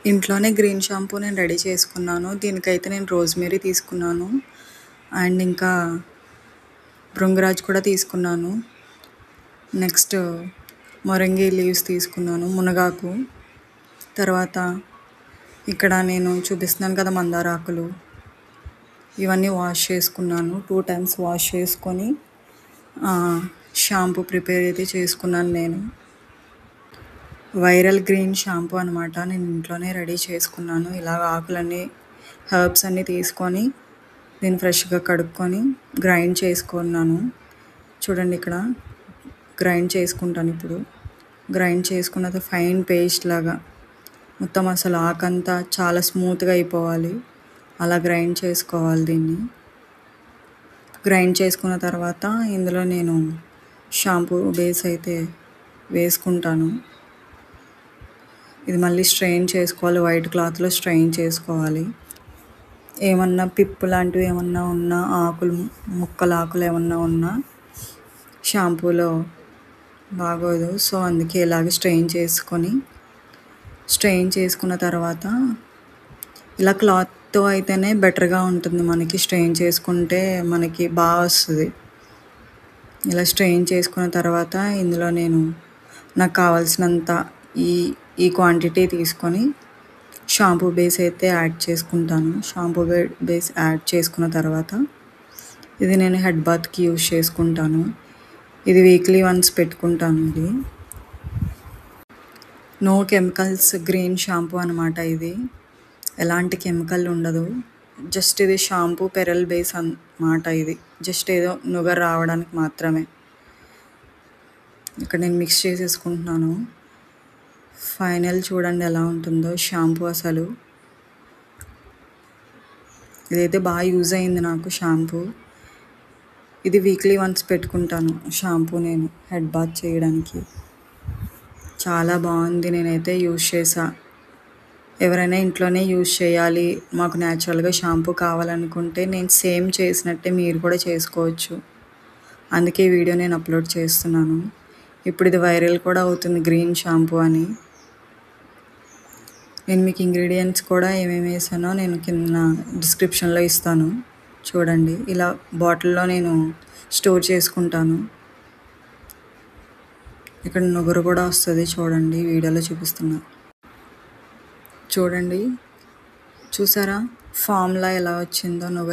ఇంట్లోనే green shampoo నేను ready చేసుకున్నాను. దీనికైతే నేను రోజ్‌మెరీ తీసుకున్నాను. అండ్ ఇంకా భృంగరాజ్ కూడా తీసుకున్నాను. నెక్స్ట్ మొరింగి లీవ్స్ తీసుకున్నాను. మునగాకు. తర్వాత ఇక్కడ నేను చూపిస్తున్నాను కదా మందార ఆకులు. ఇవన్నీ వాష్ చేసుకున్నాను. 2 టైమ్స్ వాష్ చేసుకొని షాంపూ ప్రిపేర్ అయితే చేసుకున్నాను నేను. వైరల్ గ్రీన్ షాంపూ అనమాట. నేను ఇంట్లోనే రెడీ చేసుకున్నాను. ఇలాగ ఆకులన్నీ హెర్బ్స్ అన్నీ తీసుకొని నేను ఫ్రెష్గా కడుక్కొని గ్రైండ్ చేసుకున్నాను. చూడండి ఇక్కడ గ్రైండ్ చేసుకుంటాను ఇప్పుడు. గ్రైండ్ చేసుకున్నది ఫైన్ పేస్ట్ లాగా మొత్తం అసలు ఆకంతా చాలా స్మూత్గా అయిపోవాలి. అలా గ్రైండ్ చేసుకోవాలి దీన్ని. గ్రైండ్ చేసుకున్న తర్వాత ఇందులో నేను షాంపూ బేస్ అయితే వేసుకుంటాను. ఇది మళ్ళీ స్ట్రెయిన్ చేసుకోవాలి. వైట్ క్లాత్లో స్ట్రెయిన్ చేసుకోవాలి. ఏమన్నా పిప్పు లాంటివి ఏమన్నా ఉన్నా ఆకులు ముక్కల ఆకులు ఏమన్నా ఉన్నా షాంపూలో బాగోదు. సో అందుకే ఇలాగ స్ట్రెయిన్ చేసుకున్న తర్వాత ఇలా క్లాత్తో అయితేనే బెటర్గా ఉంటుంది. మనకి స్ట్రెయిన్ చేసుకుంటే మనకి బాగా వస్తుంది. ఇలా స్ట్రెయిన్ చేసుకున్న తర్వాత ఇందులో నేను నాకు కావాల్సినంత ఈ క్వాంటిటీ తీసుకొని షాంపూ బేస్ అయితే యాడ్ చేసుకుంటాను. షాంపూ బేస్ యాడ్ చేసుకున్న తర్వాత ఇది నేను హెడ్ బాత్కి యూజ్ చేసుకుంటాను. ఇది వీక్లీ వన్స్ పెట్టుకుంటాను. ఇది నో కెమికల్స్ గ్రీన్ షాంపూ అనమాట. ఇది ఎలాంటి కెమికల్ ఉండదు. జస్ట్ ఇది షాంపూ పెరల్ బేస్ అన్నమాట. ఇది జస్ట్ ఏదో నుగర్ రావడానికి మాత్రమే. ఇక్కడ నేను మిక్స్ చేసేసుకుంటున్నాను. ఫైనల్ చూడండి ఎలా ఉంటుందో షాంపూ. అసలు ఇదైతే బాగా యూజ్ అయింది నాకు షాంపూ. ఇది వీక్లీ వన్స్ పెట్టుకుంటాను షాంపూ నేను హెడ్ బాత్ చేయడానికి. చాలా బాగుంది. నేనైతే యూజ్ చేసా. ఎవరైనా ఇంట్లోనే యూజ్ చేయాలి, మాకు న్యాచురల్గా షాంపూ కావాలనుకుంటే నేను సేమ్ చేసినట్టే మీరు కూడా చేసుకోవచ్చు. అందుకే ఈ వీడియో నేను అప్లోడ్ చేస్తున్నాను. ఇప్పుడు ఇది వైరల్ కూడా అవుతుంది గ్రీన్ షాంపూ అని. నేను మీకు ఇంగ్రీడియంట్స్ కూడా ఏమేమి వేసానో నేను కింద డిస్క్రిప్షన్లో ఇస్తాను. చూడండి ఇలా బాటిల్లో నేను స్టోర్ చేసుకుంటాను. ఇక్కడ నుగురు కూడా వస్తుంది. చూడండి వీడియోలో చూపిస్తున్నా. చూడండి చూసారా ఫామ్లా ఎలా వచ్చిందో నుగురు.